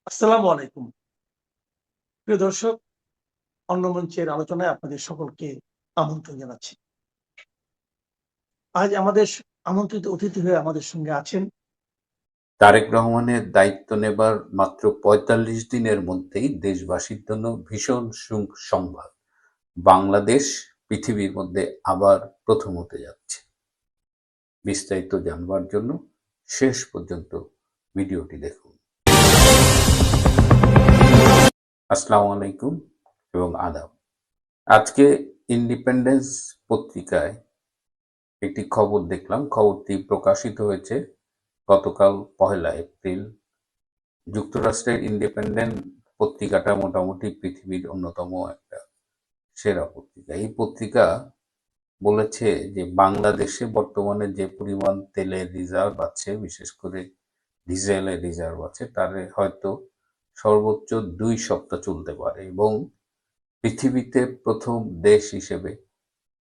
আসসালামু আলাইকুম। প্রিয় দর্শক, অন্য মঞ্চের আলোচনায় আপনাদের সকলকে আমন্ত্রণ জানাচ্ছি। আজ আমাদের আমন্ত্রিত অতিথি হয়ে আমাদের সঙ্গে আছেন তারেক রহমানের দায়িত্ব নেবার মাত্র ৪৫ দিনের মধ্যেই দেশবাসীর জন্য ভীষণ সংবাদ। বাংলাদেশ পৃথিবীর মধ্যে আবার প্রথম হতে যাচ্ছে। বিস্তারিত জানবার জন্য শেষ পর্যন্ত ভিডিওটি দেখুন। আসসালামু আলাইকুম এবং আদাব। আজকে ইন্ডিপেন্ডেন্স পত্রিকায় একটি খবর দেখলাম। খবরটি প্রকাশিত হয়েছে গতকাল ১লা এপ্রিল। যুক্তরাষ্ট্রের ইন্ডিপেন্ডেন্ট পত্রিকাটা মোটামুটি পৃথিবীর অন্যতম একটা সেরা পত্রিকা। এই পত্রিকা বলেছে যে বাংলাদেশে বর্তমানে যে পরিমাণ তেলের রিজার্ভ আছে, বিশেষ করে ডিজেলের রিজার্ভ আছে, তার হয়তো সর্বোচ্চ ২ সপ্তাহ চলতে পারে এবং পৃথিবীতে প্রথম দেশ হিসেবে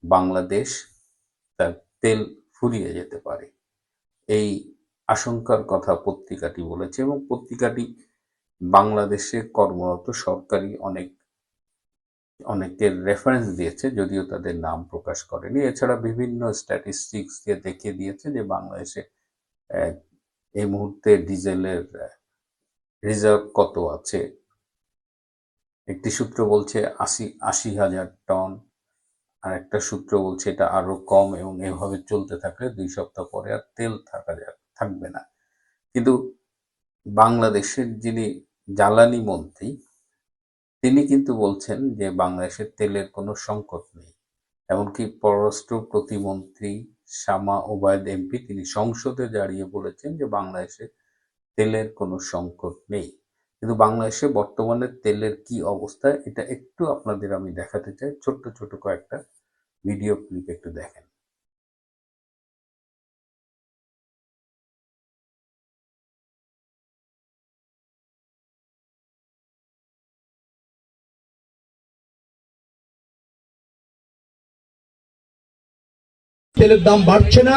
বাংলাদেশ তার তেল ফুরিয়ে যেতে পারে, এই আশঙ্কার কথা পত্রিকাটি বলেছে। এবং পত্রিকাটি বাংলাদেশে কর্মরত সরকারি অনেকের রেফারেন্স দিয়েছে, যদিও তাদের নাম প্রকাশ করেনি। এছাড়া বিভিন্ন স্ট্যাটিস্টিক্স দিয়ে দেখিয়ে দিয়েছে যে বাংলাদেশে এই মুহূর্তে ডিজেলের রিজার্ভ কত আছে। একটি সূত্র বলছে ৮০,০০০ টন, আর একটা সূত্র বলছে এটা আরো কম, এবং এভাবে চলতে থাকলে ২ সপ্তাহ পরে আর তেল থাকবে না। কিন্তু বাংলাদেশের যিনি জ্বালানি মন্ত্রী, তিনি কিন্তু বলছেন যে বাংলাদেশের তেলের কোনো সংকট নেই। এমনকি পররাষ্ট্র প্রতিমন্ত্রী শামা ওবায়দ এমপি তিনি সংসদে দাঁড়িয়ে বলেছেন যে বাংলাদেশে তেলের কোনো সংকট নেই। কিন্তু বাংলাদেশে বর্তমানে তেলের কি অবস্থা, এটা একটু আপনাদের আমি দেখাতে চাই। ছোট্ট ছোট কয়েকটা ভিডিও ক্লিপ একটু দেখেন। তেলের দাম বাড়ছে না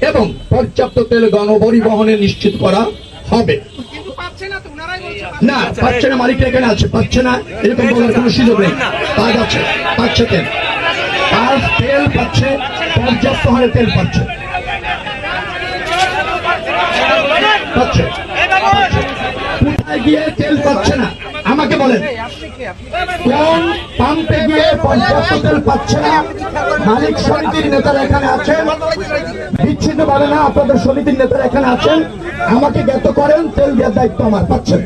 এবং পর্যাপ্ত তেল গণপরিবহনে নিশ্চিত করা হবে। না পাচ্ছে না, মালিকরা এখানে আছে, পাচ্ছে না এরকম বলার কোনো সুযোগ নেই। কাজ আছে, পাচ্ছে তেল, আর তেল পাচ্ছে, পর্যাপ্ত হারে তেল পাচ্ছে, পাচ্ছে। কোথায় গিয়ে তেল পাচ্ছে না আমাকে বলেন, কোন পাম্পে গিয়ে পর্যাপ্ত তেল পাচ্ছে না? মালিক সমিতির নেতারা এখানে আছেন, বিচ্ছিন্ন ভাবে না, আপনাদের সমিতির নেতারা এখানে আছেন, আমাকে জ্ঞাত করেন, তেল দেওয়ার দায়িত্ব আমার। পাচ্ছেন?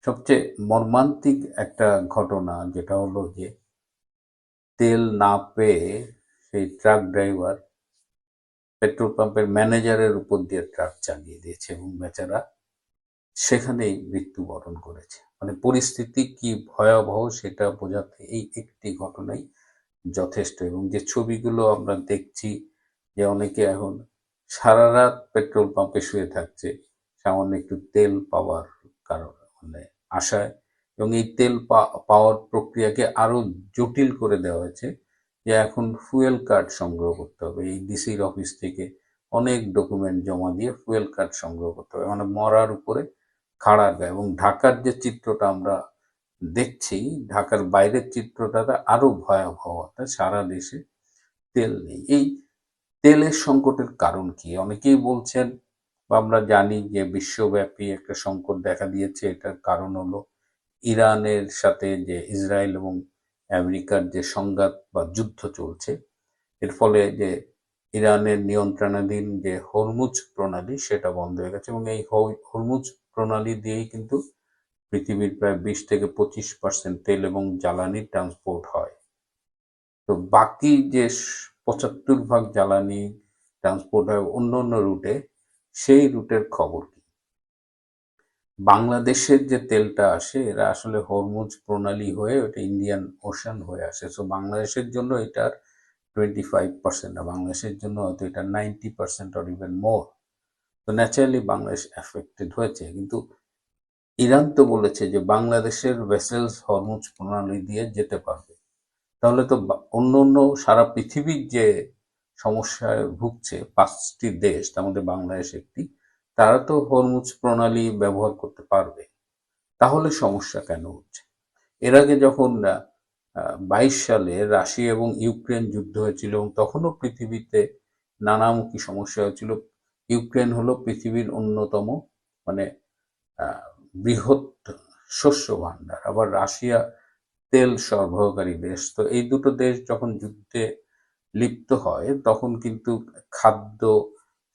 সবচেয়ে মর্মান্তিক একটা ঘটনা যেটা হলো যে তেল না পেয়ে সেই ট্রাক ড্রাইভার পেট্রোল পাম্পের ম্যানেজারের উপর দিয়ে ট্রাক চালিয়ে দিয়েছে এবং বেচারা সেখানেই মৃত্যুবরণ করেছে। মানে পরিস্থিতি কি ভয়াবহ সেটা বোঝাতে এই একটি ঘটনাই যথেষ্ট। এবং যে ছবিগুলো আমরা দেখছি যে অনেকে এখন সারা রাত পেট্রোল পাম্পে শুয়ে থাকছে সামান্য একটু তেল পাওয়ার কারণে, মানে আশায়। এবং এই তেল পাওয়ার প্রক্রিয়াকে আরো জটিল করে দেওয়া হয়েছে, যে এখন ফুয়েল কার্ড সংগ্রহ করতে হবে। এই ডিসির অফিস থেকে অনেক ডকুমেন্ট জমা দিয়ে ফুয়েল কার্ড সংগ্রহ করতে হবে, মানে মরার উপরে খাড়ার গায়ে। এবং ঢাকার যে চিত্রটা আমরা দেখছি, ঢাকার বাইরের চিত্রটা আরো ভয়াবহ। সারা দেশে তেল নেই। এই তেলের সংকটের কারণ কি? অনেকেই বলছেন, বা আমরা জানি যে বিশ্বব্যাপী একটা সংকট দেখা দিয়েছে। এটার কারণ হলো ইরানের সাথে যে ইসরায়েল এবং আমেরিকার যে সংঘাত বা যুদ্ধ চলছে, এর ফলে যে ইরানের নিয়ন্ত্রণাধীন যে হরমুজ প্রণালী সেটা বন্ধ হয়ে গেছে। এবং এই হরমুজ প্রণালী দিয়েই কিন্তু পৃথিবীর প্রায় ২০-২৫% তেল এবং জ্বালানি ট্রান্সপোর্ট হয়। তো বাকি যে ৭৫% জ্বালানি ট্রান্সপোর্ট হয় অন্য অন্য রুটে, সেই রুটের খবর কি? বাংলাদেশের যে তেলটা আসে এরা আসলে হরমুজ প্রণালী হয়ে ওটা ইন্ডিয়ান ওশান হয়ে আসে। সো বাংলাদেশের জন্য এটার 25% না, বাংলাদেশের জন্য হয়তো এটা 90% অর ইভেন মোর। তো ন্যাচারালি বাংলাদেশ এফেক্টেড হয়েছে। কিন্তু ইরান তো বলেছে যে বাংলাদেশের ভেসেলস হরমুজ প্রণালী দিয়ে যেতে পারবে। তাহলে তো অন্য অন্য সারা পৃথিবীর যে সমস্যায় ভুগছে 5টি দেশ, তার মধ্যে বাংলাদেশ একটি, তারা তো হরমুজ প্রণালী ব্যবহার করতে পারবে। তাহলে সমস্যা কেন হচ্ছে? এর আগে যখন 22 সালে রাশিয়া এবং ইউক্রেন যুদ্ধ হয়েছিল এবং তখনও পৃথিবীতে নানামুখী সমস্যা হয়েছিল। ইউক্রেন হলো পৃথিবীর অন্যতম মানে বৃহৎ শস্য ভাণ্ডার, আবার রাশিয়া তেল সরবরাহকারী দেশ। তো এই দুটো দেশ যখন যুদ্ধে লিপ্ত হয় তখন কিন্তু খাদ্য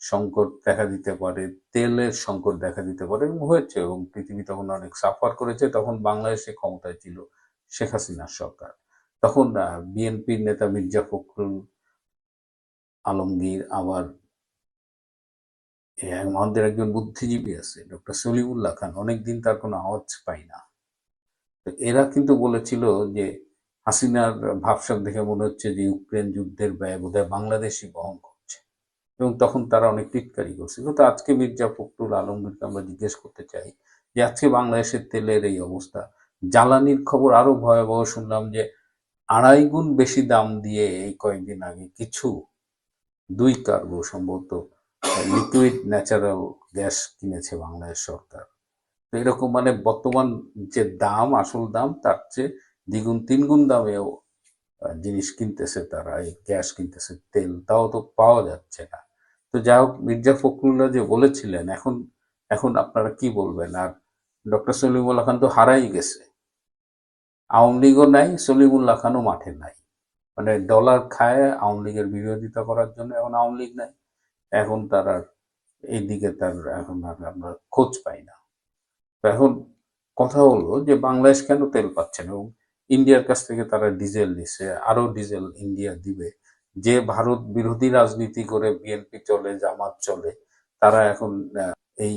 সংকট দেখা দিতে পারে, তেলের সংকট দেখা দিতে পারে, এবং হয়েছে, এবং পৃথিবী তখন অনেক সাফার করেছে। তখন বাংলাদেশে ক্ষমতায় ছিল শেখ হাসিনার সরকার। তখন বিএনপির নেতা মির্জা ফখরুল আলমগীর, আবার আমাদের একজন বুদ্ধিজীবী আছে ডক্টর সলিমুল্লাহ খান, অনেকদিন তার কোনো আওয়াজ পাই না। তো এরা কিন্তু বলেছিল যে হাসিনার ভাবসাব দেখে মনে হচ্ছে যে ইউক্রেন যুদ্ধের ব্যয় বোধহয় বাংলাদেশই বহন করছে, এবং তখন তারা অনেক টিটকারি করছিল। তো আজকে মির্জা ফখরুল আলমগীরকে আমরা জিজ্ঞেস করতে চাই যে আজকে বাংলাদেশের তেলের এই অবস্থা, জ্বালানির খবর আরো ভয়াবহ শুনলাম যে 2.5 গুণ বেশি দাম দিয়ে এই কয়েকদিন আগে কিছু 2 কার্গো সম্ভবত লিকুইড ন্যাচারাল গ্যাস কিনেছে বাংলাদেশ সরকার। তো এরকম মানে বর্তমান যে দাম, আসল দাম, তার চেয়ে 2 গুণ 3 গুণ দামেও জিনিস কিনতেছে তারা, এই গ্যাস কিনতেছে, তেল, তাও তো পাওয়া যাচ্ছে না। তো যাই হোক, মির্জা ফখরুল্লাহ যে বলেছিলেন, এখন এখন আপনারা কি বলবেন? আর ডক্টর সলিমুল্লাহ খান তো হারাই গেছে, আওয়ামী লীগও নাই, সলিমুল্লাহ খানও মাঠে নাই। মানে ডলার খায় আওয়ামী লীগের বিরোধিতা করার জন্য, এখন আওয়ামী লীগ নাই, এখন তার আর এইদিকে তার এখন আর আমরা খোঁজ পাই না। তো এখন কথা হলো যে বাংলাদেশ কেন তেল পাচ্ছে না, এবং ইন্ডিয়ার কাছ থেকে তারা ডিজেল নিচ্ছে, আরো ডিজেল ইন্ডিয়া দিবে। যে ভারত বিরোধী রাজনীতি করে বিএনপি চলে, জামাত চলে, তারা এখন এই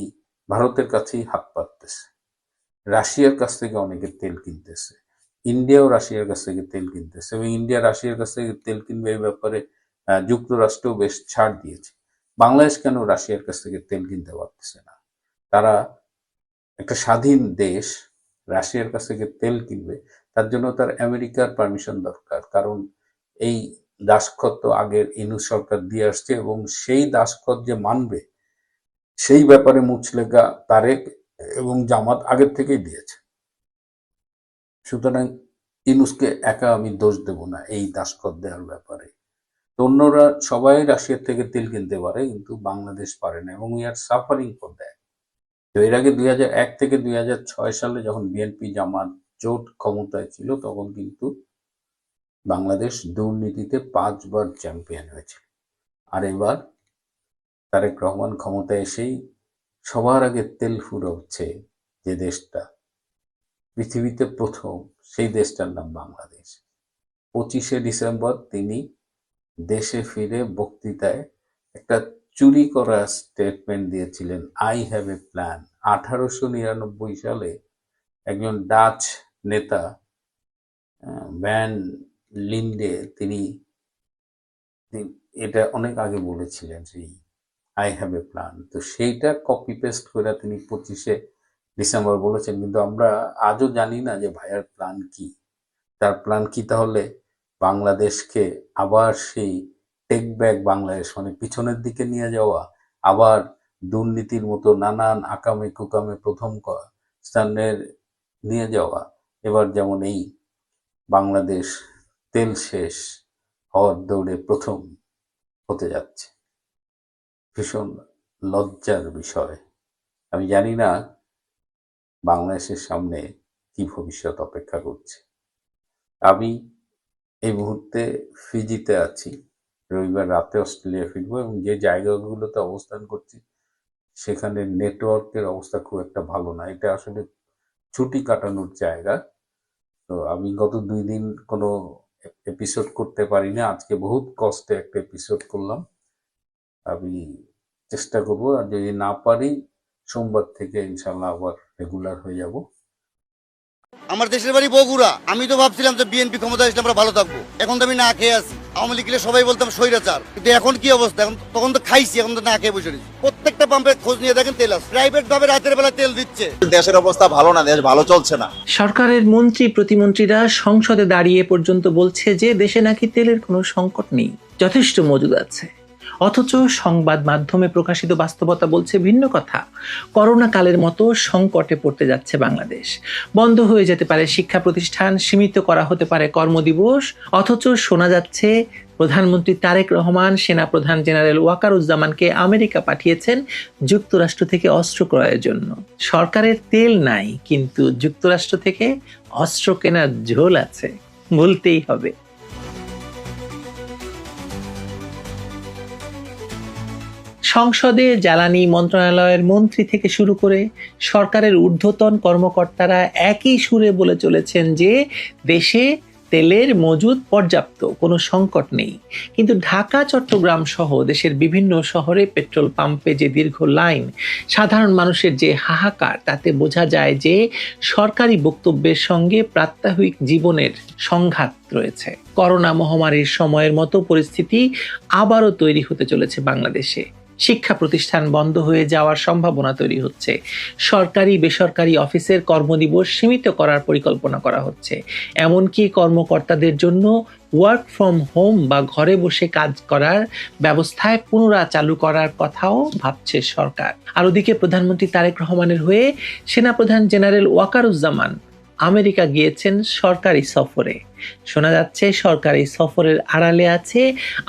ভারতের কাছেই হাত পাততেছে। রাশিয়ার কাছ থেকে অনেকে তেল কিনতেছে, ইন্ডিয়াও রাশিয়ার কাছ থেকে তেল কিনতেছে, এবং ইন্ডিয়া রাশিয়ার কাছ থেকে তেল কিনবে এই ব্যাপারে যুক্তরাষ্ট্র বেশ ছাড় দিয়েছে। বাংলাদেশ কেন রাশিয়ার কাছ থেকে তেল কিনতে পারতেছে না? তারা একটা স্বাধীন দেশ, রাশিয়ার কাছ থেকে তেল কিনবে, তার জন্য তার আমেরিকার পারমিশন দরকার। কারণ এই দাসখত তো আগের ইনু সরকার দিয়ে আসছে, এবং সেই দাসখত যে মানবে সেই ব্যাপারে মুচলেকা তারেক এবং জামাত আগের থেকেই দিয়েছে। সুতরাং ইনুসকে একা আমি দোষ দেব না এই দাসখত দেওয়ার ব্যাপারে। তো অন্যরা সবাই রাশিয়ার থেকে তেল কিনতে পারে, কিন্তু বাংলাদেশ পারে না, এবং we are suffering for that. তো এর আগে 2001 থেকে 2006 সালে যখন বিএনপি জামাত জোট ক্ষমতায় ছিল, তখন কিন্তু বাংলাদেশ দুর্নীতিতে 5 বার চ্যাম্পিয়ন হয়েছে। আর এবার তারেক রহমান ক্ষমতায় এসেই সবার আগে তেল ফুরোচ্ছে যে দেশটা পৃথিবীতে প্রথম, সেই দেশটার নাম বাংলাদেশ। 25শে ডিসেম্বর তিনি দেশে ফিরে বক্তৃতায় একটা চুরি করা স্টেটমেন্ট দিয়েছিলেন, আই হ্যাভ এ প্ল্যান। 1899 সালে একজন ডাচ নেতা ভ্যান লিন্ডে তিনি এটা অনেক আগে বলেছিলেন, সেই আই হ্যাভ এ প্ল্যান। তো সেইটা কপি পেস্ট করে তিনি 25শে ডিসেম্বর বলেছেন, কিন্তু আমরা আজও জানি না যে ভাইয়ার প্ল্যান কি। তার প্ল্যান কি তাহলে? বাংলাদেশকে আবার সেই টেক ব্যাক বাংলাদেশ, মানে পিছনের দিকে নিয়ে যাওয়া, আবার দুর্নীতির মতো নানান আকামে কুকামে প্রথম স্থানের নিয়ে যাওয়া। এবার যেমন এই বাংলাদেশ তেল শেষ হওয়ার দৌড়ে প্রথম হতে যাচ্ছে। ভীষণ লজ্জার বিষয়। আমি জানি না বাংলাদেশের সামনে কি ভবিষ্যৎ অপেক্ষা করছে। আমি এই মুহূর্তে ফিজিতে আছি, রবিবার রাতে অস্ট্রেলিয়া ফিরবো, এবং যে জায়গাগুলোতে অবস্থান করছি সেখানে নেটওয়ার্কের অবস্থা খুব একটা ভালো না। এটা আসলে ছুটি কাটানোর জায়গা। তো আমি গত 2 দিন কোনো এপিসোড করতে পারি না, আজকে বহুত কষ্টে একটা এপিসোড করলাম। আমি চেষ্টা করবো, আর যদি না পারি সোমবার থেকে ইনশাল্লাহ আবার রেগুলার হয়ে যাব। আমার দেশের বাড়ি বগুড়া। আমি তো ভাবছিলাম যে বিএনপি ক্ষমতা আসলে আমরা ভালো থাকবো, এখন তো আমি না খেয়ে আছি। আওয়ামী লীগ সবাই বলতাম স্বৈরাচার, কিন্তু এখন কি অবস্থা? এখন তখন তো খাইছি, এখন তো না খেয়ে বসে রয়েছি। প্রত্যেকটা পাম্পে খোঁজ নিয়ে দেখেন তেল আছে, প্রাইভেট ভাবে রাতের বেলা তেল দিচ্ছে। দেশের অবস্থা ভালো না, দেশ ভালো চলছে না। সরকারের মন্ত্রী প্রতিমন্ত্রীরা সংসদে দাঁড়িয়ে পর্যন্ত বলছে যে দেশে নাকি তেলের কোনো সংকট নেই, যথেষ্ট মজুদ আছে। অথচ সংবাদ মাধ্যমে প্রকাশিত বাস্তবতা বলছে ভিন্ন কথা। করোনা কালের মতো সংকটে পড়তে যাচ্ছে বাংলাদেশ। বন্ধ হয়ে যেতে পারে শিক্ষা প্রতিষ্ঠান, সীমিত করা হতে পারে কর্মদিবস। অথচ শোনা যাচ্ছে প্রধানমন্ত্রী তারেক রহমান সেনাপ্রধান জেনারেল ওয়াকারুজ্জামানকে আমেরিকা পাঠিয়েছেন যুক্তরাষ্ট্র থেকে অস্ত্র ক্রয়ের জন্য। সরকারের তেল নাই, কিন্তু যুক্তরাষ্ট্র থেকে অস্ত্র কেনার ঝোল আছে, বলতেই হবে। সংসদে জ্বালানি মন্ত্রণালয়ের মন্ত্রী থেকে শুরু করে সরকারের ঊর্ধ্বতন কর্মকর্তারা একই সুরে বলে চলেছেন যে দেশে তেলের মজুদ পর্যাপ্ত, কোনো সংকট নেই। কিন্তু ঢাকা, চট্টগ্রাম সহ দেশের বিভিন্ন শহরে পেট্রোল পাম্পে যে দীর্ঘ লাইন, সাধারণ মানুষের যে হাহাকার, তাতে বোঝা যায় যে সরকারি বক্তব্যের সঙ্গে প্রাত্যহিক জীবনের সংঘাত রয়েছে। করোনা মহামারীর সময়ের মতো পরিস্থিতি আবারও তৈরি হতে চলেছে বাংলাদেশে। শিক্ষা প্রতিষ্ঠান বন্ধ হয়ে যাওয়ার সম্ভাবনা তৈরি হচ্ছে। সরকারি বেসরকারি অফিসের কর্মদিবস সীমিত করার পরিকল্পনা করা হচ্ছে। এমনকি কর্মকর্তাদের জন্য ওয়ার্ক ফ্রম হোম বা ঘরে বসে কাজ করার ব্যবস্থায় পুনরায় চালু করার কথাও ভাবছে সরকার। আর ওদিকে প্রধানমন্ত্রী তারেক রহমানের হয়ে সেনাপ্রধান জেনারেল ওয়াকারুজ্জামান আমেরিকা গিয়েছেন সরকারি সফরে। শোনা যাচ্ছে সরকারি সফরের আড়ালে আছে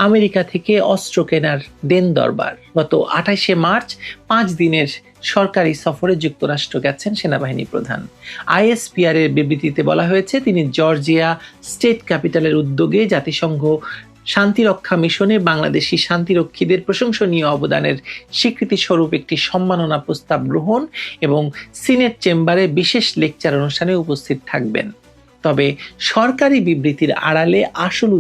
আমেরিকা থেকে অস্ত্র কেনার দেন দরবার। গত 28শে মার্চ 5 দিনের সরকারি সফরে যুক্তরাষ্ট্র গেছেন সেনাবাহিনী প্রধান। আইএসপিআর এর বিবৃতিতে বলা হয়েছে তিনি জর্জিয়া স্টেট ক্যাপিটালের উদ্যোগে জাতিসংঘ শান্তিরক্ষা মিশনে বাংলাদেশি শান্তিরক্ষীদের প্রশংসনীয় অবদানের স্বীকৃতি স্বরূপ একটি সম্মাননা প্রস্তাব গ্রহণ এবং সিনেট চেম্বারে বিশেষ লেকচার অনুষ্ঠানে উপস্থিত থাকবেন। তবে সরকারি বিবৃতির আড়ালে আসল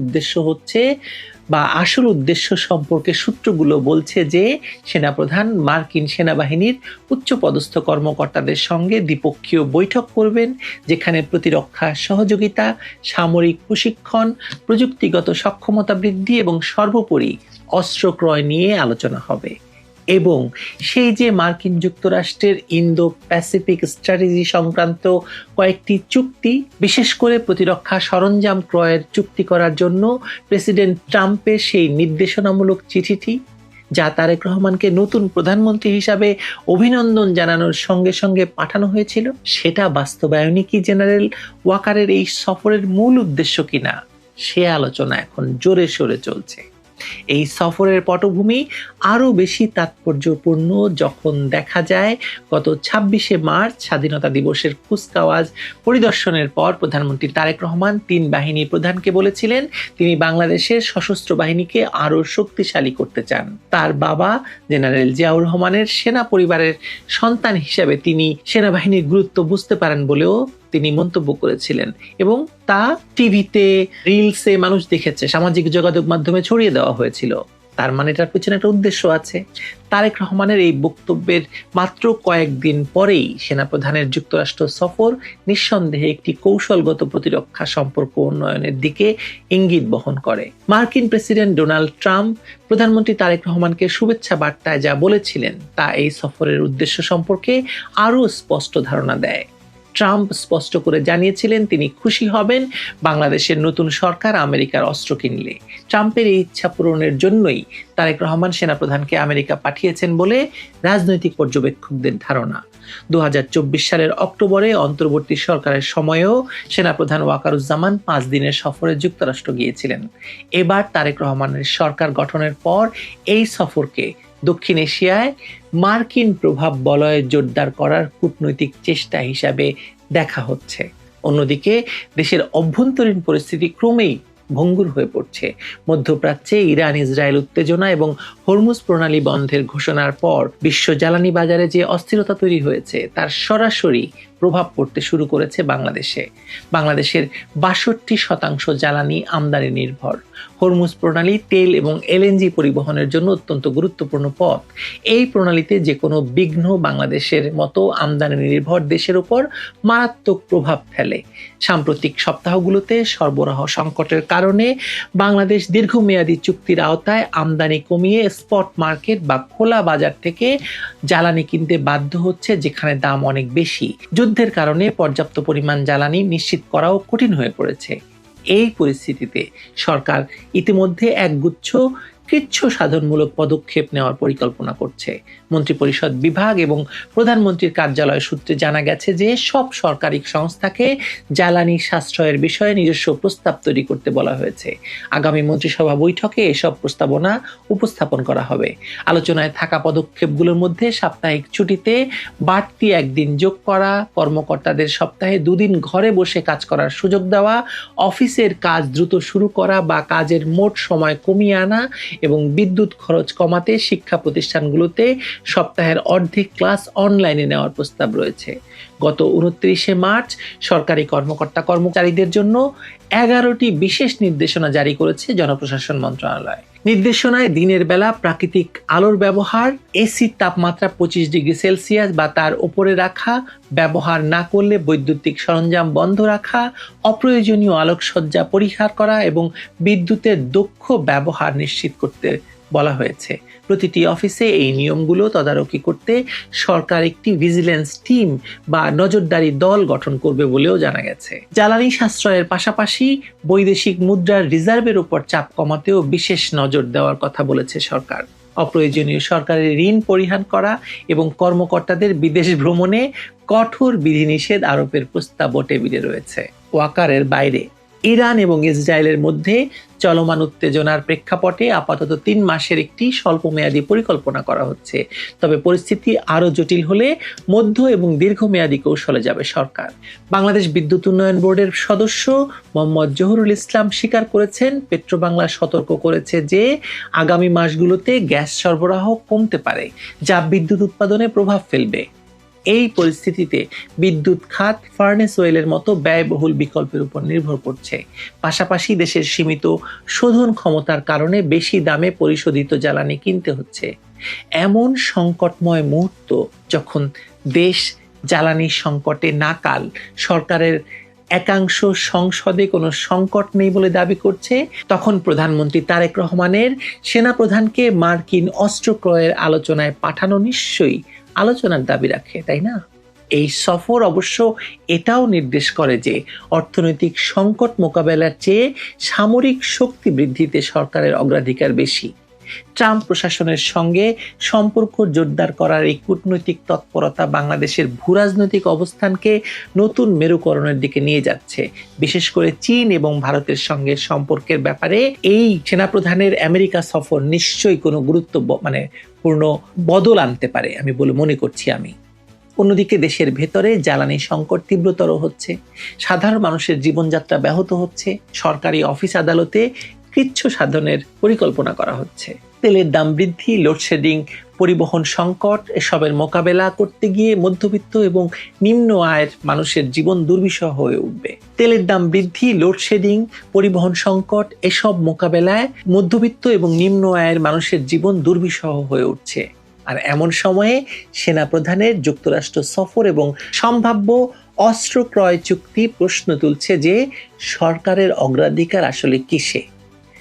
উদ্দেশ্য সম্পর্কে সূত্রগুলো বলছে যে সেনাপ্রধান মার্কিন সেনাবাহিনীর উচ্চপদস্থ কর্মকর্তাদের সঙ্গে দ্বিপক্ষীয় বৈঠক করবেন, যেখানে প্রতিরক্ষা সহযোগিতা, সামরিক প্রশিক্ষণ, প্রযুক্তিগত সক্ষমতা বৃদ্ধি এবং সর্বোপরি অস্ত্র ক্রয় নিয়ে আলোচনা হবে। এবং সেই যে মার্কিন যুক্তরাষ্ট্রের ইন্দো প্যাসিফিক স্ট্র্যাটেজি সংক্রান্ত কয়েকটি চুক্তি, বিশেষ করে প্রতিরক্ষা সরঞ্জাম ক্রয়ের চুক্তি করার জন্য প্রেসিডেন্ট ট্রাম্পের সেই নির্দেশনামূলক চিঠিটি, যা তারেক রহমানকে নতুন প্রধানমন্ত্রী হিসাবে অভিনন্দন জানানোর সঙ্গে সঙ্গে পাঠানো হয়েছিল, সেটা বাস্তবায়নই কি জেনারেল ওয়াকারের এই সফরের মূল উদ্দেশ্য কিনা, সে আলোচনা এখন জোরে সোরে চলছে। এই সফরের পটভূমি আরো বেশি তাৎপর্যপূর্ণ যখন দেখা যায় গত 26শে মার্চ স্বাধীনতা দিবসের কুচকাওয়াজ পরিদর্শনের পর প্রধানমন্ত্রী তারেক রহমান 3 বাহিনী প্রধানকে বলেছিলেন তিনি বাংলাদেশের সশস্ত্র বাহিনীকে আরো শক্তিশালী করতে চান। তার বাবা জেনারেল জিয়াউর রহমানের সেনা পরিবারের সন্তান হিসেবে তিনি সেনাবাহিনীর গুরুত্ব বুঝতে পারেন বলেও তিনি মন্তব্য করেছিলেন এবং তা টিভিতে, রিলসে মানুষ দেখেছে, সামাজিক যোগাযোগ মাধ্যমে ছড়িয়ে দেওয়া হয়েছিল। তার মানে এটার পেছনে একটা উদ্দেশ্য আছে। তারেক রহমানের এই বক্তব্যের মাত্র কয়েকদিন পরেই সেনাপ্রধানের যুক্তরাষ্ট্র সফর নিঃসন্দেহে একটি কৌশলগত প্রতিরক্ষা সম্পর্ক উন্নয়নের দিকে ইঙ্গিত বহন করে। মার্কিন প্রেসিডেন্ট ডোনাল্ড ট্রাম্প প্রধানমন্ত্রী তারেক রহমানকে শুভেচ্ছা বার্তায় যা বলেছিলেন তা এই সফরের উদ্দেশ্য সম্পর্কে আরও স্পষ্ট ধারণা দেয়। ট্রাম্প স্পষ্ট করে জানিয়েছিলেন তিনি খুশি হবেন বাংলাদেশের নতুন সরকার আমেরিকার অস্ত্র কিনলে। ট্রাম্পের এই ইচ্ছা পূরণের জন্যই তারেক রহমান সেনাপ্রধানকে আমেরিকা পাঠিয়েছেন বলে রাজনৈতিক পর্যবেক্ষকদের ধারণা। 2024 সালের অক্টোবরে অন্তর্বর্তী সরকারের সময়েও সেনাপ্রধান ওয়াকারুজ্জামান 5 দিনের সফরে যুক্তরাষ্ট্র গিয়েছিলেন। এবার তারেক রহমানের সরকার গঠনের পর এই সফরকে দক্ষিণ এশিয়ায় মার্কিন প্রভাব বলয় জোরদার করার কূটনৈতিক চেষ্টা হিসাবে দেখা হচ্ছে। অন্যদিকে দেশের অভ্যন্তরীণ পরিস্থিতি ক্রমেই ভঙ্গুর হয়ে পড়ছে। মধ্যপ্রাচ্যে ইরান ইসরায়েল উত্তেজনা এবং হরমুজ প্রণালী বন্ধের ঘোষণার পর বিশ্ব জ্বালানি বাজারে যে অস্থিরতা তৈরি হয়েছে তার সরাসরি প্রভাব পড়তে শুরু করেছে বাংলাদেশে। বাংলাদেশের 62% জ্বালানি আমদানি নির্ভর। হরমুজ প্রণালী তেল এবং এলএনজি পরিবহনের জন্য অত্যন্ত গুরুত্বপূর্ণ পথ। এই প্রণালীতে যে কোনো বিঘ্ন বাংলাদেশের মতো আমদানি নির্ভর দেশের উপর মারাত্মক প্রভাব ফেলে। সাম্প্রতিক সপ্তাহগুলোতে সরবরাহ সংকটের কারণে বাংলাদেশ দীর্ঘমেয়াদী চুক্তির আওতায় আমদানি কমিয়ে স্পট মার্কেট বা খোলা বাজার থেকে জ্বালানি কিনতে বাধ্য হচ্ছে, যেখানে দাম অনেক বেশি। যুদ্ধের কারণে পর্যাপ্ত পরিমাণ জ্বালানি নিশ্চিত করাও কঠিন হয়ে পড়েছে। এই পরিস্থিতিতে সরকার ইতিমধ্যে একগুচ্ছ কৃচ্ছ সাধনমূলক পদক্ষেপ নেওয়ার পরিকল্পনা করছে। মন্ত্রিপরিষদ বিভাগ এবং প্রধানমন্ত্রীর কার্যালয় সূত্রে জানা গেছে যে সব সরকারি সংস্থাকে জ্বালানি সাশ্রয়ের বিষয়ে নিজস্ব প্রস্তাব তৈরি করতে বলা হয়েছে। আগামী মন্ত্রিসভা বৈঠকে এসব প্রস্তাবনা উপস্থাপন করা হবে। আলোচনায় থাকা পদক্ষেপগুলোর মধ্যে সাপ্তাহিক ছুটিতে বাড়তি একদিন যোগ করা, কর্মকর্তাদের সপ্তাহে 2 দিন ঘরে বসে কাজ করার সুযোগ দেওয়া, অফিসের কাজ দ্রুত শুরু করা বা কাজের মোট সময় কমিয়ে আনা এবং বিদ্যুৎ খরচ কমাতে শিক্ষা প্রতিষ্ঠানগুলোতে সপ্তাহের অর্ধেক ক্লাস অনলাইনে নেওয়ার প্রস্তাব রয়েছে। গত 29শে মার্চ সরকারি কর্মচারীদের জন্য 11টি বিশেষ নির্দেশনা জারি করেছে জনপ্রশাসন মন্ত্রণালয়। নির্দেশনায় দিনের বেলা প্রাকৃতিক আলোর ব্যবহার, এসির তাপমাত্রা 25 ডিগ্রি সেলসিয়াস বা তার উপরে রাখা, ব্যবহার না করলে বৈদ্যুতিক সরঞ্জাম বন্ধ রাখা, অপ্রয়োজনীয় আলোকসজ্জা পরিহার করা এবং বিদ্যুতের দক্ষ ব্যবহার নিশ্চিত করতে বলা হয়েছে। প্রতিটি অফিসে এই নিয়মগুলো তদারকি করতে সরকার একটি ভিজিলেন্স টিম বা নজরদারি দল গঠন করবে বলেও জানা গেছে। জ্বালানি সাশ্রয়ের পাশাপাশি বৈদেশিক মুদ্রার রিজার্ভের উপর চাপ কমাতেও বিশেষ নজর দেওয়ার কথা বলেছে সরকার। অপ্রয়োজনীয় সরকারি ঋণ পরিহার করা এবং কর্মকর্তাদের বিদেশ ভ্রমণে কঠোর বিধিনিষেধ আরোপের প্রস্তাবও টেবিলে রয়েছে। ওয়াকারের বাইরে ইরান এবং ইসরায়েলের মধ্যে চলমান উত্তেজনার প্রেক্ষাপটে আপাতত 3 মাসের একটি স্বল্পমেয়াদী পরিকল্পনা করা হচ্ছে। তবে পরিস্থিতি আরও জটিল হলে মধ্য এবং দীর্ঘমেয়াদী কৌশলে যাবে সরকার। বাংলাদেশ বিদ্যুৎ উন্নয়ন বোর্ডের সদস্য মোহাম্মদ জহুরুল ইসলাম স্বীকার করেছেন, পেট্রোবাংলা সতর্ক করেছে যে আগামী মাসগুলোতে গ্যাস সরবরাহ কমতে পারে, যা বিদ্যুৎ উৎপাদনে প্রভাব ফেলবে। এই পরিস্থিতিতে বিদ্যুৎ খাত ফার্নেস অয়েলের মতো ব্যয়বহুল বিকল্পের উপর নির্ভর করছে। পাশাপাশি দেশের সীমিত শোধন ক্ষমতার কারণে বেশি দামে পরিশোধিত জ্বালানি কিনতে হচ্ছে। এমন সংকটময় মুহূর্ত যখন দেশ জ্বালানি সংকটে নাকাল, সরকারের একাংশ সংসদে কোনো সংকট নেই বলে দাবি করছে, তখন প্রধানমন্ত্রী তারেক রহমানের সেনাপ্রধানকে মার্কিন অস্ত্র ক্রয়ের আলোচনায় পাঠানো নিশ্চয়ই আলোচনার দাবি রাখে, তাই না? এই সফর অবশ্য এটাও নির্দেশ করে যে অর্থনৈতিক সংকট মোকাবেলার চেয়ে সামরিক শক্তি বৃদ্ধিতে সরকারের অগ্রাধিকার বেশি। ট্রাম্প প্রশাসনের সঙ্গে সম্পর্ক জোরদার করার এই কূটনৈতিক তৎপরতা বাংলাদেশের ভূরাজনৈতিক অবস্থানকে নতুন মেরুকরণের দিকে নিয়ে যাচ্ছে। বিশেষ করে চীন এবং ভারতের সঙ্গে সম্পর্কের ব্যাপারে এই সেনাপ্রধানের আমেরিকা সফর নিশ্চয়ই কোনো পূর্ণ বদল আনতে পারে আমি বলে মনে করছি আমি। অন্যদিকে দেশের ভেতরে জ্বালানি সংকট তীব্রতর হচ্ছে, সাধারণ মানুষের জীবনযাত্রা ব্যাহত হচ্ছে, সরকারি অফিস আদালতে কৃচ্ছ সাধনের পরিকল্পনা করা হচ্ছে। তেলের দাম বৃদ্ধি, লোডশেডিং, পরিবহন সংকট, এসবের মোকাবেলা করতে গিয়ে মধ্যবিত্ত এবং নিম্ন আয়ের মানুষের জীবন দুর্বিষহ হয়ে উঠবে। তেলের দাম বৃদ্ধি, লোডশেডিং, পরিবহন সংকট, এসব মোকাবেলায় মধ্যবিত্ত এবং নিম্ন আয়ের মানুষের জীবন দুর্বিষহ হয়ে উঠছে। আর এমন সময়ে সেনাপ্রধানের যুক্তরাষ্ট্র সফর এবং সম্ভাব্য অস্ত্র ক্রয় চুক্তি প্রশ্ন তুলছে যে সরকারের অগ্রাধিকার আসলে কিসে।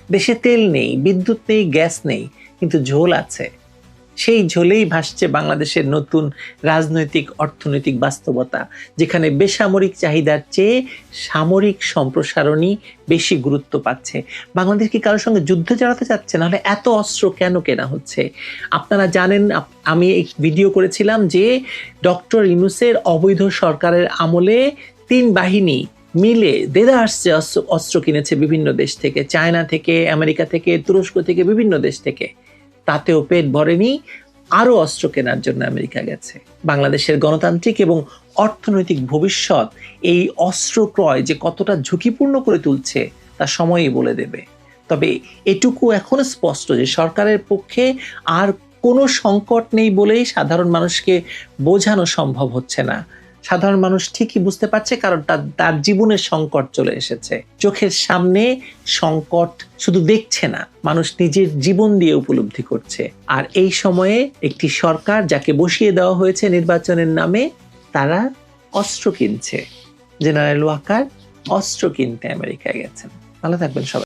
দেশে তেল নেই, বিদ্যুৎ নেই, গ্যাস নেই, কিন্তু ঝোল আছে। সেই ঝোলেই ভাসছে বাংলাদেশের নতুন রাজনৈতিক অর্থনৈতিক বাস্তবতা, যেখানে বেসামরিক চাহিদার চেয়ে সামরিক সম্প্রসারণই বেশি গুরুত্ব পাচ্ছে। বাংলাদেশ কি কারোর সঙ্গে যুদ্ধ চালাতে চাচ্ছে? নাহলে এত অস্ত্র কেন কেনা হচ্ছে? আপনারা জানেন, আমি এক ভিডিও করেছিলাম যে ডক্টর ইউনূসের অবৈধ সরকারের আমলে 3 বাহিনী মিলে দেদারসে অস্ত্র কিনেছে বিভিন্ন দেশ থেকে, চায়না থেকে, আমেরিকা থেকে, তুরস্ক থেকে, বিভিন্ন দেশ থেকে। তাতেও পেট ভরেনি, আরো অস্ত্র কেনার জন্য আমেরিকা গেছে। বাংলাদেশের গণতান্ত্রিক এবং অর্থনৈতিক ভবিষ্যৎ এই অস্ত্র ক্রয় যে কতটা ঝুঁকিপূর্ণ করে তুলছে তা সময়ই বলে দেবে। তবে এটুকু এখনো স্পষ্ট যে সরকারের পক্ষে আর কোনো সংকট নেই বলেই সাধারণ মানুষকে বোঝানো সম্ভব হচ্ছে না। সাধারণ মানুষ ঠিকই বুঝতে পারছে, কারণ তার জীবনের সংকট চলে এসেছে। চোখের সামনে সংকট শুধু দেখছে না, মানুষ নিজের জীবন দিয়ে উপলব্ধি করছে। আর এই সময়ে একটি সরকার যাকে বসিয়ে দেওয়া হয়েছে নির্বাচনের নামে, তারা অস্ত্র কিনছে। জেনারেল ওয়াকার অস্ত্র কিনতে আমেরিকায় গেছেন। ভালো থাকবেন সবাই।